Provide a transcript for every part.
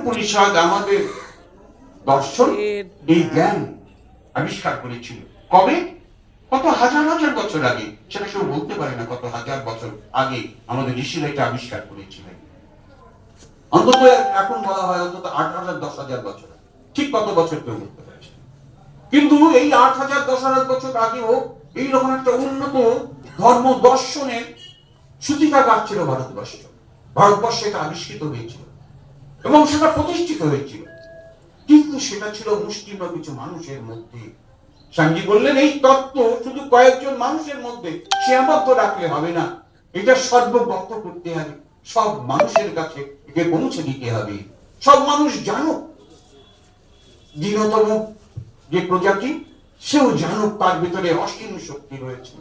উপনিষদ আমাদের দর্শন এই জ্ঞান আবিষ্কার করেছিল। কবে? কত হাজার হাজার বছর আগে, সেটা কেউ বলতে পারে না কত হাজার বছর আগে আমাদের ঋষিরা এটা আবিষ্কার করেছিলেন। অন্তত এখন বলা হয় অন্তত 8,000-10,000 বছর, ঠিক কত বছর কেউ বলতে পারছে। কিন্তু এই 8,000-10,000 বছর আগেও এইরকম একটা উন্নত ধর্ম দর্শনের সূতিকাগার ছিল ভারতবর্ষ। ভারতবর্ষে এটা আবিষ্কৃত হয়েছিল এবং সেটা প্রতিষ্ঠিত হয়েছিল, কিন্তু সেটা ছিল মুষ্টিমেয় কিছু মানুষের মধ্যে। স্বামীজি বললেন এই তত্ত্ব শুধু কয়েকজন মানুষের মধ্যে সীমাবদ্ধ রাখলে হবে না, এটা সর্বব্যাপ্ত করতে হবে, সব মানুষের কাছে একে পৌঁছে দিতে হবে। সব মানুষ জানুক, দীনতম যে প্রজাতি সেও জানুক তার ভিতরে অসীম শক্তি রয়েছে,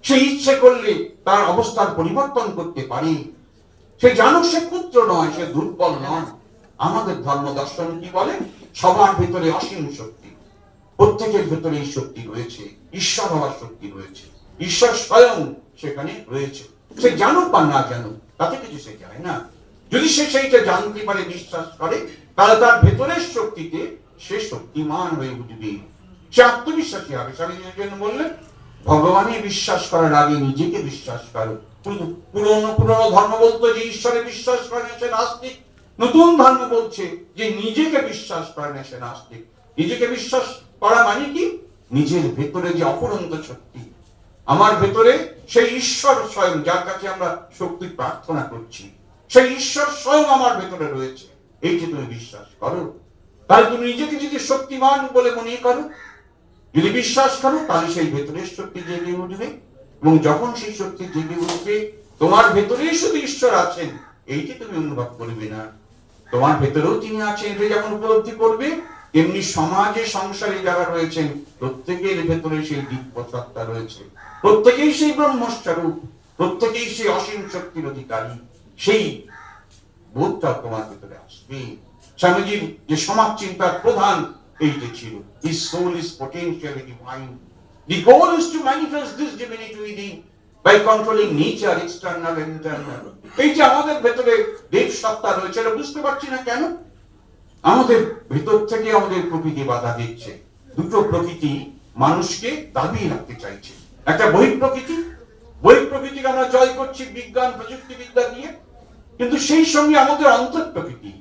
সে ইচ্ছে করলে তার অবস্থার পরিবর্তন করতে পারে। সে জানুক সে পুত্র নয়, সে দুর্বল নয়। আমাদের ধর্ম দর্শন কি বলে? সবার ভিতরে অসীম শক্তি, প্রত্যেকের ভিতরে এই শক্তি রয়েছে, ঈশ্বর হওয়ার শক্তি রয়েছে, ঈশ্বর স্বয়ং সেখানে রয়েছে। সে জানুক বা না জানুক তাতে কিছু সে যায় না। যদি সে সেইটা জানতে পারে, বিশ্বাস করে, তাহলে তার ভেতরের শক্তিতে সে শক্তিমান হয়ে উঠবে, সে আত্মবিশ্বাসী হবে। স্বামীজি জন্য বললেন ভগবানে বিশ্বাস করার আগে নিজেকে বিশ্বাস করো। পুরনো ধর্ম বলতো যে ঈশ্বরে বিশ্বাস করে না সে নাস্তিক, নতুন ধর্ম বলছে যে নিজেকে বিশ্বাস করে না সে নাস্তিক। নিজেকে বিশ্বাস করা মানে কি? নিজের ভেতরে যে অফুরন্ত শক্তি, আমার ভেতরে সেই ঈশ্বর স্বয়ং, যার কাছে আমরা শক্তি প্রার্থনা করছি, সেই ঈশ্বর স্বয়ং আমার ভেতরে রয়েছে, এই যে তুমি বিশ্বাস করো। তাহলে তুমি নিজেকে যদি শক্তিমান বলে মনে করো, যদি বিশ্বাস করো, তাহলে সেই ভেতরের শক্তি জেগে উঠবে, এবং যখন সেই শক্তি জেগে উঠবে তোমার ভেতরেই শুধু ঈশ্বর আছেন এইটি তুমি অনুভব করবে না, তোমার ভেতরেও তিনি আছেন এটা যখন উপলব্ধি করবে, তেমনি সমাজে সংসারে যারা রয়েছেন প্রত্যেকের ভেতরে সেই দিব্য সত্তা রয়েছে, প্রত্যেকেই সেই ব্রহ্মস্বরূপ, প্রত্যেকেই সেই অসীম শক্তির অধিকারী, সেই বোধটা তোমার ভেতরে আসবে। স্বামীজির যে সমাজ চিন্তার প্রধান এইটা ছিল, his soul is potentially divine. The goal is to manifest this divinity within by controlling nature, external and internal. এই যে আমাদের ভেতরে দেব সত্তা রয়েছে, এটা বুঝতে পারছি না কেন? আমাদের ভেতর থেকে আমাদের প্রকৃতি বাধা দিচ্ছে। দুটো প্রকৃতি মানুষকে দাবিয়ে রাখতে চাইছে। একটা বহিঃপ্রকৃতিকে আমরা জয় করছি বিজ্ঞান প্রযুক্তিবিদ্যা দিয়ে, কিন্তু সেই সঙ্গে আমাদের অন্তর প্রকৃতি,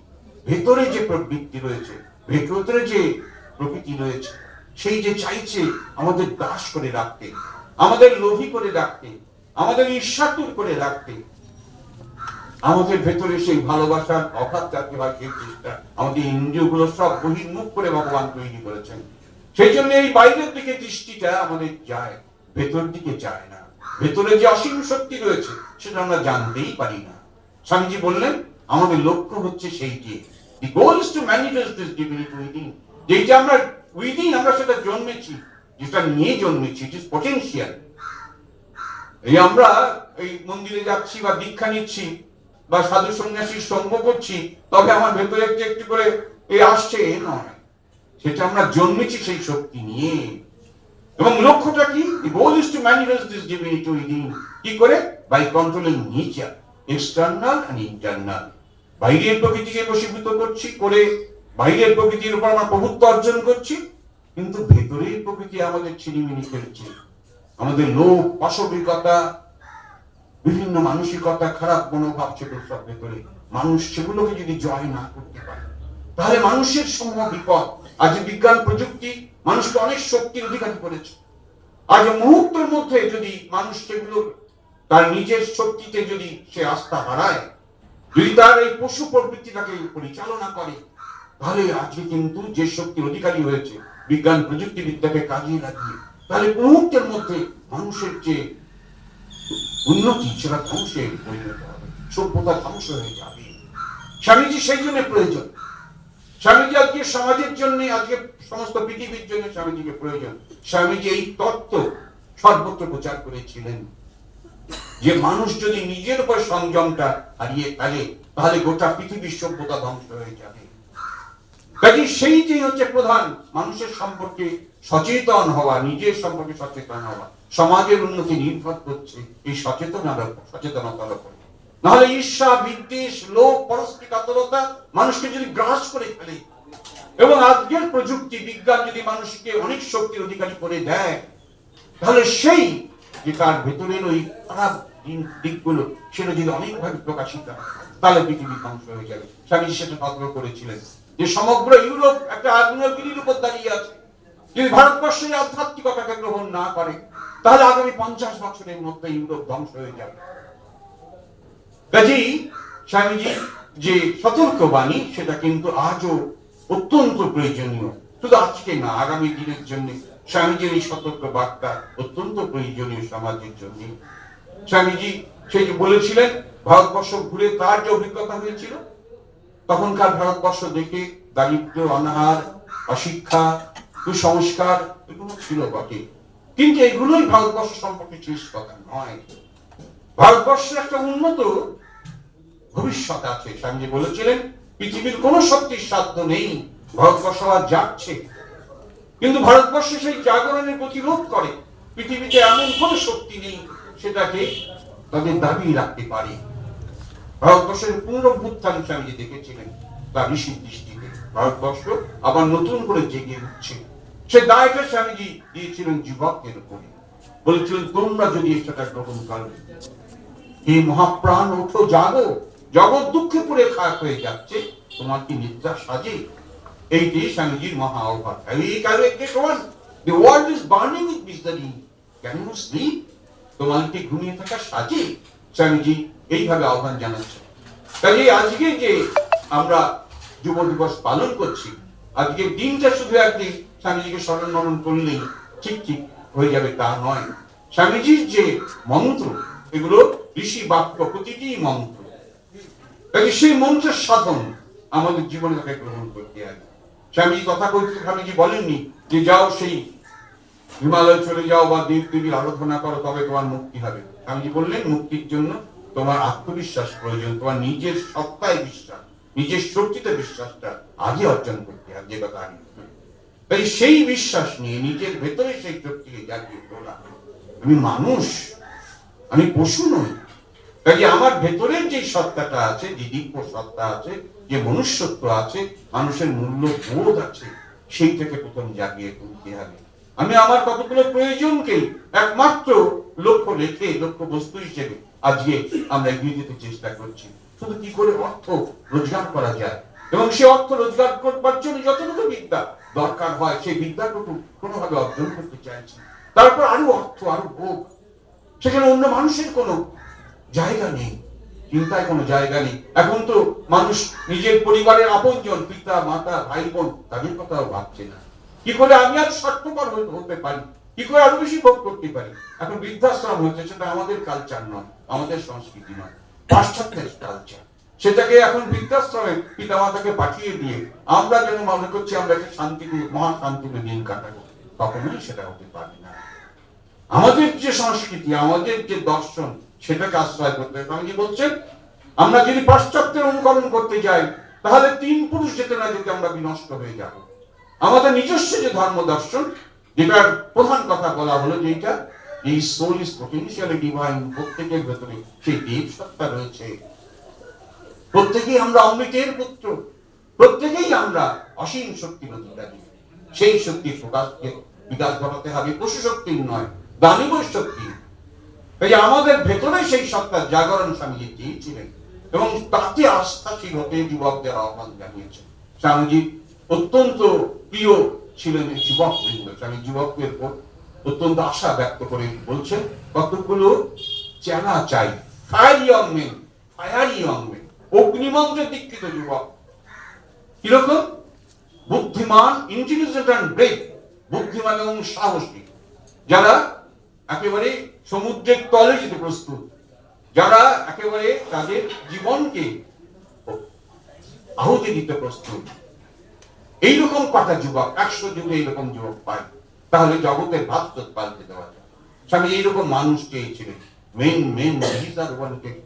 ভেতরে যে প্রবৃত্তি রয়েছে, ভেতরে যে প্রকৃতি রয়েছে, সেই যে চাইছে আমাদের দাস করে রাখতে, আমাদের লোভী করে রাখতে, আমাদের ঈর্ষাতুর করে রাখতে। আমাদের ভেতরে সেই ভালোবাসার অভাব যাকে হয়, সেই চেষ্টা, আমাদের ইন্দ্রিয়গুলো সব বহির্মুখ করে ভগবান তৈরি করেছেন। সেই জন্য এই বাইরের দিকে দৃষ্টিটা আমাদের যায়, ভেতর দিকে যায় না। ভেতরে যে অসীম শক্তি রয়েছে সেটা আমরা জানতেই পারি না। স্বামীজি বললেন আমাদের লক্ষ্য হচ্ছে সেইটি, the goal is to manifest this divinity within. যেটা আমরা within, আমরা সেটা জন্মেছি, যেটা নিয়ে জন্মেছি, it is potential. এই আমরা এই মন্দিরে যাচ্ছি বা দীক্ষা নিচ্ছি বা সাধু সন্ন্যাসীর সঙ্গ করছি, তবে আমার ভেতরে একটু একটু করে এই আসছে নয়, সেটা আমরা জন্মেছি সেই শক্তি নিয়ে। এবং লক্ষ্যটা কি? The goal is to manifest this divinity within. কি করে? By controlling nature, external and internal. বাইরের প্রকৃতিকে বশীভূত করছি, করে বাইরের প্রকৃতির উপর আমরা প্রভুত্ব অর্জন করছি, কিন্তু ভেতরের প্রকৃতি আমাদের ছিনিমিনি ফেলছে। আমাদের লোভ, অসবিকতা, বিভিন্ন মানসিকতা, খারাপ মনোভাব সেগুলো সব ভেতরে। মানুষ সেগুলোকে যদি জয় না করতে পারে তাহলে মানুষের সমূহ বিপদ। আজ বিজ্ঞান প্রযুক্তি মানুষকে অনেক শক্তির অধিকারী করেছে। আজ মুহূর্তের মধ্যে যদি মানুষ সেগুলো তার নিজের শক্তিতে যদি সে আস্থা হারায়, যদি তার এই পশু প্রবৃত্তিটাকে পরিচালনা করে, তাহলে আজকে কিন্তু যে শক্তির অধিকারী হয়েছে বিজ্ঞান প্রযুক্তিবিদ্যাকে কাজে লাগিয়ে, তাহলে মুহূর্তের মধ্যে মানুষের যে উন্নতি সেটা ধ্বংসে পরিণত হবে, সভ্যতা ধ্বংস হয়ে যাবে। স্বামীজি সেই জন্য প্রয়োজন। স্বামীজি আজকে সমাজের জন্য, আজকে সমস্ত পৃথিবীর জন্য স্বামীজিকে প্রয়োজন। স্বামীজি এই তত্ত্ব সর্বত্র প্রচার করেছিলেন যে মানুষ যদি নিজের উপর সংযমটা হারিয়ে ফেলে তাহলে গোটা পৃথিবীর সভ্যতা ধ্বংস হয়ে যাবে। কাজে সেইটাই হচ্ছে প্রধান, মানুষের সম্পর্কে সচেতন হওয়া, নিজের সম্পর্কে সচেতন হওয়া। সমাজের উন্নতি নির্ভর করছে এই সচেতনতার উপর। নাহলে ঈর্ষা, বিদ্বেষ, লোভ, পরস্পর কাতরতা মানুষকে যদি গ্রাস করে ফেলে, এবং আজকের প্রযুক্তি বিজ্ঞান যদি মানুষকে অনেক শক্তির অধিকারী করে দেয়, তাহলে সেই যে তার ভেতরের ওই খারাপ দিকগুলো সেটা যদি অনেকভাবে প্রকাশিত হয়, তাহলে পৃথিবী ধ্বংস হয়ে যাবে। স্বামী সেটা সতর্ক করেছিলেন যে সমগ্র ইউরোপ একটা আগ্নেয়গিরির উপর দাঁড়িয়ে আছে, যদি ভারতবর্ষের আধ্যাত্মিকতাকে গ্রহণ না করে, তাহলে আগামী 50 বছরের মধ্যে ইউরোপ ধ্বংস হয়ে যাবে। কাজেই স্বামীজি যে সতর্ক বাণী সেটা কিন্তু আজও অত্যন্ত প্রয়োজনীয়, শুধু আজকে না, আগামী দিনের জন্য স্বামীজির এই সতর্ক বার্তা অত্যন্ত প্রয়োজনীয় সমাজের জন্য। স্বামীজি সেই যে বলেছিলেন, ভারতবর্ষ ঘুরে তার যে অভিজ্ঞতা হয়েছিল, তখনকার ভারতবর্ষ দেখে দারিদ্র, অনাহার, অশিক্ষা, কুসংস্কার এগুলো ছিল বটে, কিন্তু এগুলোই ভারতবর্ষ সম্পর্কে শেষ কথা নয়। ভারতবর্ষের একটা উন্নত ভবিষ্যৎ আছে। স্বামীজি বলেছিলেন, পৃথিবীর কোন শক্তির সাধ্য নেই ভারতবর্ষ আর যাচ্ছে, কিন্তু ভারতবর্ষ সেই জাগরণের প্রতিরোধ করে। পৃথিবীতে এমন কোন শক্তি নেই সেটাকে তাদের দাবি রাখতে পারে। ভারতবর্ষের পুনরুত্থান স্বামীজি দেখেছিলেন তার ঋষির দৃষ্টিতে। ভারতবর্ষ আবার নতুন করে জেগে উঠছে, সে দায়টা স্বামীজি দিয়েছিলেন যুবকদের উপরে। বলেছিলেন, তোমরা যদি সেটা গ্রহণ করো, এই মহাপ্রাণ ওঠো, জাগো, জগৎ দুঃখে পুড়ে খারাপ হয়ে যাচ্ছে, তোমার কি নিদ্রা সাজে? এইটি স্বামীজির মহা আহ্বান। The world is burning with misery. Can you sleep? তোমার কি ঘুমিয়ে থাকা সাজে? স্বামীজি এইভাবে আহ্বান জানাচ্ছে। কাজে আজকে যে আমরা যুব দিবস পালন করছি, আজকের দিনটা শুধু একদিন স্বামীজিকে স্মরণ মরণ করলেই ঠিক ঠিক হয়ে যাবে তা নয়। স্বামীজির যে মন্ত্র, এগুলো ঋষি বাক্য, প্রতিটি মন্ত্র, সেই মন্ত্রের সাধন আমাদের জীবনে তাকে গ্রহণ করতে হবে। স্বামীজি কথা বলতে স্বামীজি বলেননি যে যাও সেই হিমালয় চলে যাও বা দেব দেবীর আরাধনা করো তবে তোমার মুক্তি হবে। স্বামীজি বললেন, মুক্তির জন্য তোমার আত্মবিশ্বাস প্রয়োজন, তোমার নিজের সত্তায় বিশ্বাস, নিজের শক্তিতে বিশ্বাসটা আগে অর্জন করতে হবে। যে কথা আমি তাই সেই বিশ্বাস নিয়ে নিজের ভেতরে সেই শক্তিকে জাগিয়ে তোলা। আমি মানুষ, আমি পশু নই। কাজে আমার ভেতরের যে সত্তাটা আছে, যে দিব্য সত্তা আছে, যে মনুষ্যত্ব আছে, মানুষের মূল্য বোধ আছে, সেইটাকে প্রথম জাগিয়ে তুলতে হবে। আমি আমার কতগুলো প্রয়োজনকে একমাত্র লক্ষ্য রেখে, লক্ষ্য বস্তু হিসেবে আজকে আমরা এগিয়ে যেতে চেষ্টা করছি। শুধু কি করে অর্থ রোজগার করা যায়, এবং সে অর্থ রোজগার করবার জন্য যতটুকু বিদ্যা দরকার হয়, সেই বিদ্যাটুকু কোনোভাবে অর্জন করতে চাইছি। তারপর আরো অর্থ, আরো ভোগ, সেখানে অন্য মানুষের কোনো জায়গা নেই, চিন্তায় কোনো জায়গা নেই। এখন তো মানুষ নিজের পরিবারের আপনজন, পিতা, মাতা, ভাই বোন, তাদের কথাও ভাবছে না। কি করে আমি আর স্বার্থপর হতে পারি, কি করে আরো বেশি ভোগ করতে পারি। এখন বৃদ্ধাশ্রম হয়েছে, সেটা আমাদের কালচার নয়, আমাদের সংস্কৃতি নয়, পাশ্চাত্যের কালচার। সেটাকে এখন বৃদ্ধাশ্রমে পিতা মাতাকে পাঠিয়ে দিয়ে আমরা যেন মনে করছি আমরা একটা শান্তিতে, মহা শান্তিতে দিন কাটাবো। কখনোই সেটা হতে পারে না। আমাদের যে সংস্কৃতি, আমাদের যে দর্শন, সেটাকে আশ্রয় করতে হবে। স্বামীজি বলছেন, আমরা যদি পাশ্চাত্যের অনুকরণ করতে যাই, তাহলে 3 পুরুষ যেতে না যেতে আমরা বিনষ্ট হয়ে যাব। আমাদের নিজস্ব যে ধর্ম দর্শন, যেটার প্রধান কথা বলা হলো, যেটা এই সোল ইজ পটেনশিয়ালি ডিভাইন, প্রত্যেকের ভেতরে সেই দেব সত্তা রয়েছে। প্রত্যেকেই আমরা অমৃতের পুত্র, প্রত্যেকেই আমরা অসীম শক্তির অধিকারী। সেই শক্তির প্রকাশকে বিকাশ ঘটাতে হবে, পশু শক্তির নয়, দানব শক্তি। এই আমাদের ভেতরে সেই সত্তার জাগরণ স্বামীজি চেয়েছিলেন, এবং তাতে আস্থাশীল হতে যুবকদের আহ্বান জানিয়েছেন। স্বামীজি অত্যন্ত প্রিয় ছিলেন এই যুবক বৃন্দ। স্বামী যুবকদের উপর অত্যন্ত আশা ব্যক্ত করে বলছেন, কতগুলো চেনা চাই, fire young men, fire young men, অগ্নিমন্ত্রে দীক্ষিত যুবক। কিরকম? বুদ্ধিমান, ইন্টেলিজেন্ট অ্যান্ড ব্রেভ, বুদ্ধিমান এবং সাহসী, যারা একেবারে সমুদ্রের তলে যেতে প্রস্তুত, যারা একেবারে তাদের জীবনকে আহুতি দিতে প্রস্তুত। এইরকম কথা যুবক 100 যুগে এইরকম যুবক পায়, তাহলে জগতের ভাবত পাল্টে দেওয়া যায়। স্বামী এইরকম মানুষ চেয়েছিলেন। Men men these are wanted.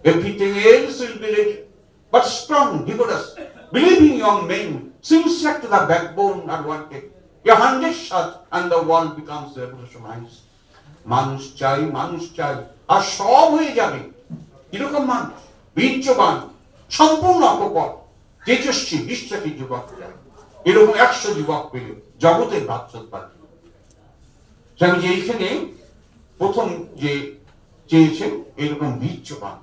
Everything else will be ready, but strong, vigorous, believing young men, sincere to the backbone are wanted. 100 shots and the world becomes revolutionized. মানুষ চাই, মানুষ চাই, আর সব হয়ে যাবে। কিরকম মানুষ? বীর্যবান, সম্পূর্ণ অকপট, তেজস্বী, বিশ্বাসী যুবক। এরকম 100 যুবক পেলে জগতের ভাবসত পারে। স্বামীজি এইখানে প্রথম যে চেয়েছেন এরকম বীর্যবান,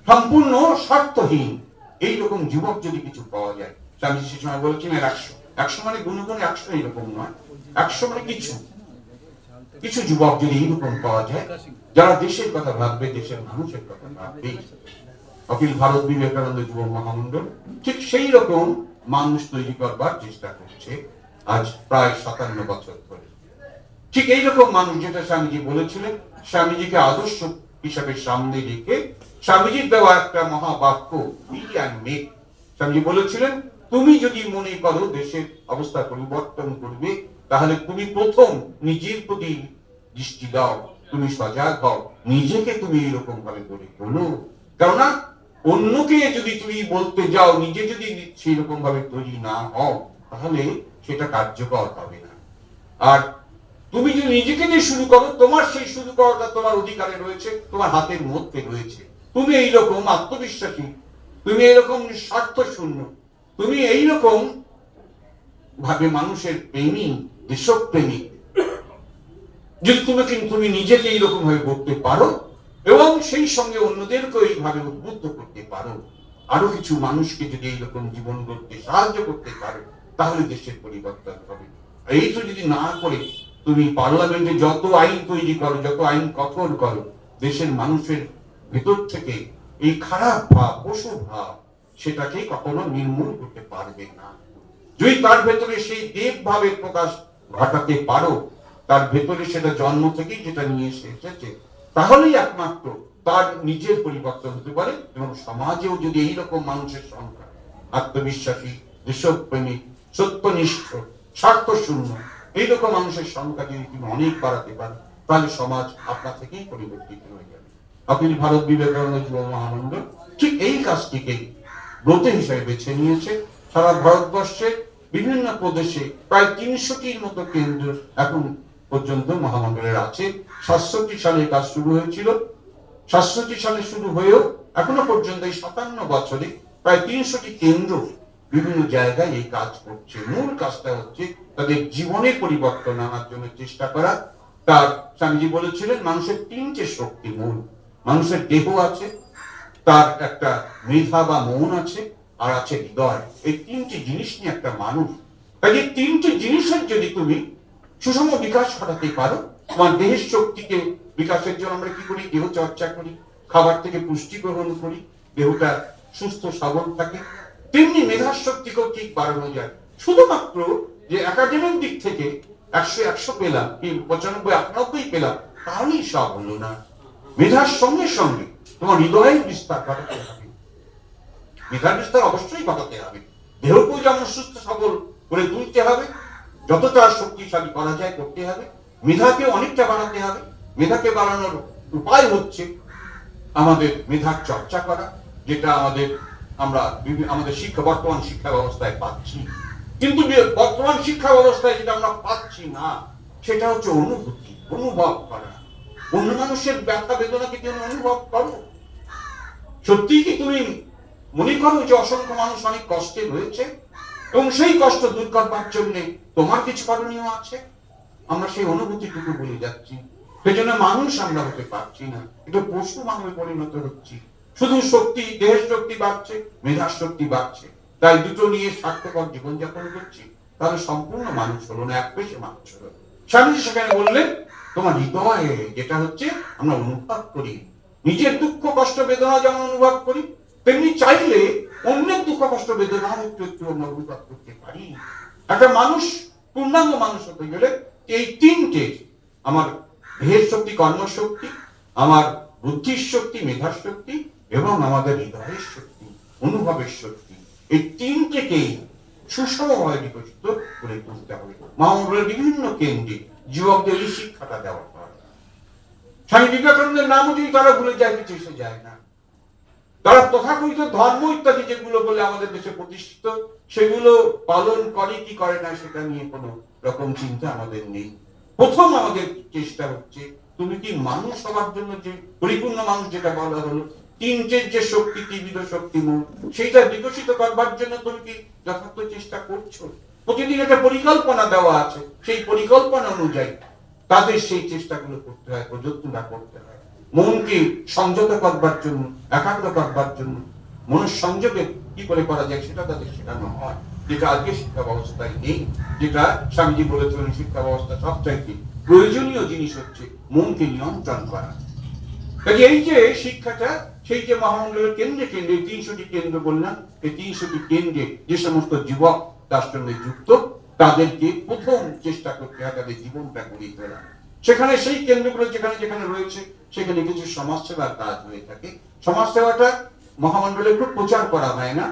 সম্পূর্ণ স্বার্থহীন, এইরকম যুবক যদি কিছু পাওয়া যায়। স্বামীজি সে সময় বলেছেন 100 মানে গুণগুণে 100 এরকম নয়, 100 মানে কিছু যুবক যদি এইরকম পাওয়া যায়, যারা দেশের কথা ভাববে, দেশের মানুষের কথা ভাববে। অখিল ভারত বিবেকানন্দ যুব মহামন্ডল ঠিক সেই রকম মানুষ তৈরি করবার চেষ্টা করছে আজ প্রায় 57 বছর ধরে। ঠিক এইরকম মানুষ, যেটা স্বামীজি বলেছিলেন, স্বামীজিকে আদর্শ হিসাবে সামনে রেখে স্বামীজির দেওয়া একটা মহাবাক্য, স্বামীজি বলেছিলেন, তুমি যদি মনে করো দেশের অবস্থা পরিবর্তন করবে, তাহলে তুমি প্রথম নিজের প্রতি দৃষ্টি দাও, তুমি সজাগ হও, নিজেকে তুমি এরকম ভাবে গড়ে তোলো। কেননা অন্যকে যদি তুমি বলতে যাও, নিজে যদি সেই রকম ভাবে তৈরি না হও, তাহলে সেটা কার্যকর হবে না। আর তুমি যদি নিজেকে দিয়ে শুরু করো, তোমার সেই শুরু করাটা তোমার অধিকারে রয়েছে, তোমার হাতের মধ্যে রয়েছে। তুমি এইরকম আত্মবিশ্বাসী, তুমি এইরকম স্বার্থ শূন্য, তুমি এইরকম ভাবে মানুষের প্রেমী, দেশপ্রেমী, যদি তুমি নিজেকে এইরকম ভাবে করতে পারো এবং সেই সঙ্গে অন্যদেরকে এইভাবে উদ্বুদ্ধ করতে পারো, আরো কিছু মানুষকে যদি এইরকম জীবন গড়তে সাহায্য করতে পারো, তাহলে দেশের পরিবর্তন হবে। এই তো যদি না করে তুমি পার্লামেন্টে যত আইন তৈরি করো, যত আইন কঠোর করো, দেশের মানুষের ভেতর থেকে এই খারাপ ভাব, পশু ভাব, সেটাকে কখনো নির্মূল করতে পারবে না। যদি তার ভেতরে সেই দেব ভাবের প্রকাশ ঘটাতে পারো, তার ভেতরে সেটা জন্ম থেকেই যেটা নিয়ে এসেছে, তাহলেই একমাত্র তার নিজের পরিবর্তন হতে পারে। এবং সমাজেও যদি এইরকম মানুষের সংখ্যা, আত্মবিশ্বাসী, দেশপ্রেমিক, সত্যনিষ্ঠ, স্বার্থ শূন্য, এইরকম মানুষের সংখ্যা যদি তুমি অনেক বাড়াতে পারো, তাহলে সমাজ আপনা থেকেই পরিবর্তিত হয়ে যাবে। অখিল ভারত বিবেকানন্দ যুব মহামন্ডল ঠিক এই কাজটিকে ব্রত হিসেবে বেছে নিয়েছে। সারা ভারতবর্ষের বিভিন্ন প্রদেশে প্রায় 300টির মতো কেন্দ্র এখন পর্যন্ত মহামন্ডলের আছে। 67 সালে কাজ শুরু হয়েছিল। 67 সালে শুরু হয়েও এখনো পর্যন্ত এই 57 বছরে প্রায় 300টি কেন্দ্র বিভিন্ন জায়গায় এই কাজ করছে। মূল কাজটা হচ্ছে তাদের জীবনের পরিবর্তন আনার জন্য চেষ্টা করা। তার স্বামীজি বলেছিলেন, মানুষের 3টে শক্তি মূল। মানুষের দেহ আছে, তার একটা মেধা বা মন আছে, আর আছে হৃদয়। এই 3টি জিনিস নিয়ে একটা মানুষ। তাই এই 3টি জিনিসের যদি তুমি সুষম বিকাশ ঘটাতে পারো, তোমার দেহের শক্তিকে বিকাশের জন্য আমরা কি করি? দেহ চর্চা করি, খাবার থেকে পুষ্টি গ্রহণ করি, দেহটা সুস্থ সবল থাকে। তেমনি মেধার শক্তিকেও ঠিক বাড়ানো যায়। শুধুমাত্র যে একাডেমিক দিক থেকে 100 পেলাম, কি 95 98 পেলাম, তাহলেই সব হলো না। মেধার সঙ্গে সঙ্গে তোমার হৃদয়ের বিস্তার ঘটাতে হবে। মেধার বিস্তার অবশ্যই ঘটাতে হবে। দেহকেও যেমন সুস্থ সবল করে তুলতে হবে, যতটা শক্তিশালী করা যায় করতে হবে। মেধাকে অনেকটা বাড়াতে হবে। মেধাকে বাড়ানোর উপায় হচ্ছে আমাদের মেধার চর্চা করা, যেটা আমাদের বর্তমান শিক্ষা ব্যবস্থায় পাচ্ছি। কিন্তু বর্তমান শিক্ষা ব্যবস্থায় যেটা আমরা পাচ্ছি না, সেটা হচ্ছে অনুভূতি, অনুভব করা। অন্য মানুষের ব্যথা বেদনাকে তুমি অনুভব করো। সত্যিই কি তুমি মনে করো যে অসংখ্য মানুষ অনেক কষ্টে রয়েছে এবং সেই কষ্ট দূর করবার জন্য তোমার কিছু করণীয় আছে? আমরা সেই অনুভূতিটুকু ভুলে যাচ্ছি। সেজন্য মানুষ আমরা হতে পারছি না, এটা পশু মানুষে পরিণত হচ্ছি। শুধু শক্তি, দেহের শক্তি বাড়ছে, মেধার শক্তি বাড়ছে, তাই দুটো নিয়ে স্বার্থপর জীবনযাপন করছি, তাহলে সম্পূর্ণ মানুষ হলো না, এক পেশে মানুষ হলো। স্বামীজি সেখানে বললেন, তোমার হৃদয়ে যেটা হচ্ছে আমরা অনুভব করি, নিজের দুঃখ কষ্ট বেদনা যেমন অনুভব করি, তেমনি চাইলে অন্যের দুঃখ কষ্ট বেদনা একটু আমরা অনুভব করতে পারি। একটা মানুষ পূর্ণাঙ্গ মানুষ হতে গেলে এই 3টে, আমার দেহের শক্তি, কর্মশক্তি, আমার বুদ্ধির শক্তি, মেধার শক্তি এবং আমাদের হৃদয়ের শক্তি, অনুভবের শক্তি, এই 3টেকেই সুষমভাবে বিকশিত করে তুলতে হবে। মহামন্ডলের বিভিন্ন কেন্দ্রে যুবকদের এই শিক্ষাটা দেওয়া হয়। স্বামী বিবেকানন্দের নামও যদি তারা ভুলে যায়, কিছু এসে যায় না। তারা তথাকথিত ধর্ম ইত্যাদি যেগুলো বলে আমাদের দেশে প্রতিষ্ঠিত, সেগুলো পালন করে কি করে না সেটা নিয়ে কোনো রকম চিন্তা আমাদের নেই। প্রথম আমাদের চেষ্টা হচ্ছে তুমি কি মানুষ হওয়ার জন্য যে পরিপূর্ণ মানুষ যেটা বলা হলো, তিনটের যে শক্তি, ত্রিবিধ শক্তি মূল, সেইটা বিকশিত করবার জন্য তুমি কি যথার্থ চেষ্টা করছো? প্রতিদিন একটা পরিকল্পনা দেওয়া আছে, সেই পরিকল্পনা অনুযায়ী তাদের সেই চেষ্টাগুলো করতে হয়, প্রযত্নটা করতে হয়। মনকে সংযত করবার জন্য, একাগ্র করবার জন্য মনের সংযোগে কি করে করা যায় সেটা তাদের শেখানো হয়, যেটা আজকে শিক্ষা ব্যবস্থায় নেই। যেটা স্বামীজি বলেছিলেন, শিক্ষা ব্যবস্থা সবচাইতে প্রয়োজনীয় জিনিস হচ্ছে মনকে নিয়ন্ত্রণ করা। কাজে এই যে শিক্ষাটা, সেই যে মহামন্ডলের কেন্দ্রে কেন্দ্রে 300টি কেন্দ্র বললাম, এই 300টি কেন্দ্রে যে সমস্ত যুবক তার সঙ্গে যুক্ত, তাদেরকে প্রথম চেষ্টা করতে হয় তাদের জীবনটা গড়ে তোলা। সেখানে সেই কেন্দ্রগুলো যেখানে যেখানে রয়েছে সেখানে কিছু সমাজসেবার কাজ হয়ে থাকে। সমাজসেবাটা মহামন্ডলে খুব প্রচার করা হয় না,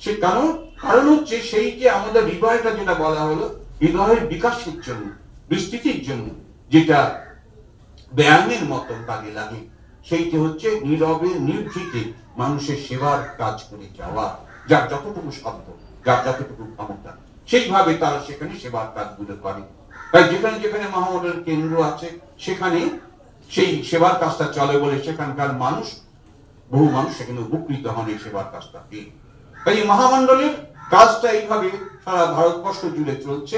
সে কারণ হচ্ছে সেই যে আমাদের হৃদয়টা যেটা বলা হলো, হৃদয়ের বিকাশের জন্য, বিস্তৃতির জন্য যেটা ব্যায়ামের মতন কাজে লাগে, সেইটা হচ্ছে নীরবে নিভৃতে মানুষের সেবার কাজ করে যাওয়া। যার যতটুকু সাধ্য, যার যতটুকু ক্ষমতা, সেইভাবে তারা সেখানে সেবার কাজগুলো করে। তাই যেখানে যেখানে মহামন্ডলের কেন্দ্র আছে সেখানে সেই সেবার কাজটা চলে বলে সেখানকার মানুষ, বহু মানুষ সেখানে উপকৃত হন এই সেবার কাজটা পেয়ে। তাই মহামন্ডলের কাজটা এইভাবে সারা ভারতবর্ষ জুড়ে চলছে।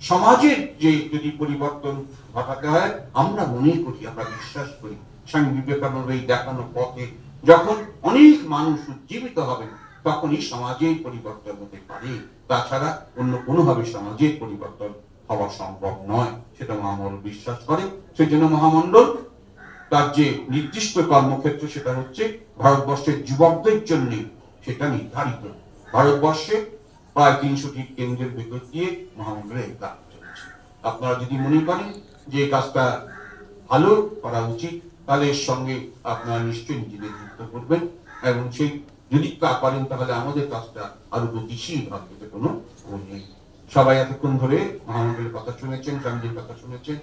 সমাজের যে যদি পরিবর্তন ঘটাতে হয়, আমরা মনে করি, আমরা বিশ্বাস করি, স্বামী বিবেকানন্দ এই দেখানো পথে যখন অনেক মানুষ উজ্জীবিত হবেন, তখনই সমাজের পরিবর্তন হতে পারে। তাছাড়া অন্য কোনোভাবে সমাজের পরিবর্তন হওয়া সম্ভব নয়, সেটা মহামন্ডল বিশ্বাস করে। সেই জন্য মহামন্ডল তার যে নির্দিষ্ট কর্মক্ষেত্র, সেটা হচ্ছে ভারতবর্ষের যুবকদের জন্য সেটা নির্ধারিত। ভারতবর্ষে প্রায় 300টি কেন্দ্রের ভেতর দিয়ে মহামন্ডলের কাজ চলছে। আপনারা যদি মনে করেন যে কাজটা ভালো করা উচিত, তাহলে এর সঙ্গে আপনারা নিশ্চয়ই নিজেদের যুক্ত করবেন, এবং সেই যদি পারেন তাহলে আমাদের কাজটা আরো গতিশীল হবে, এতে কোনো ভুল নেই। সবাই এতক্ষণ ধরে মহামন্ডলের কথা শুনেছেন, স্বামীজির কথা শুনেছেন,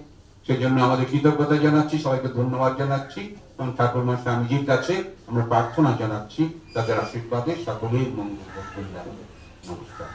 সেই জন্য আমাদের কৃতজ্ঞতা জানাচ্ছি, সবাইকে ধন্যবাদ জানাচ্ছি, এবং ঠাকুরমা স্বামীজির কাছে আমরা প্রার্থনা জানাচ্ছি তাদের আশীর্বাদে সকলের মঙ্গল কল্যাণ। নমস্কার।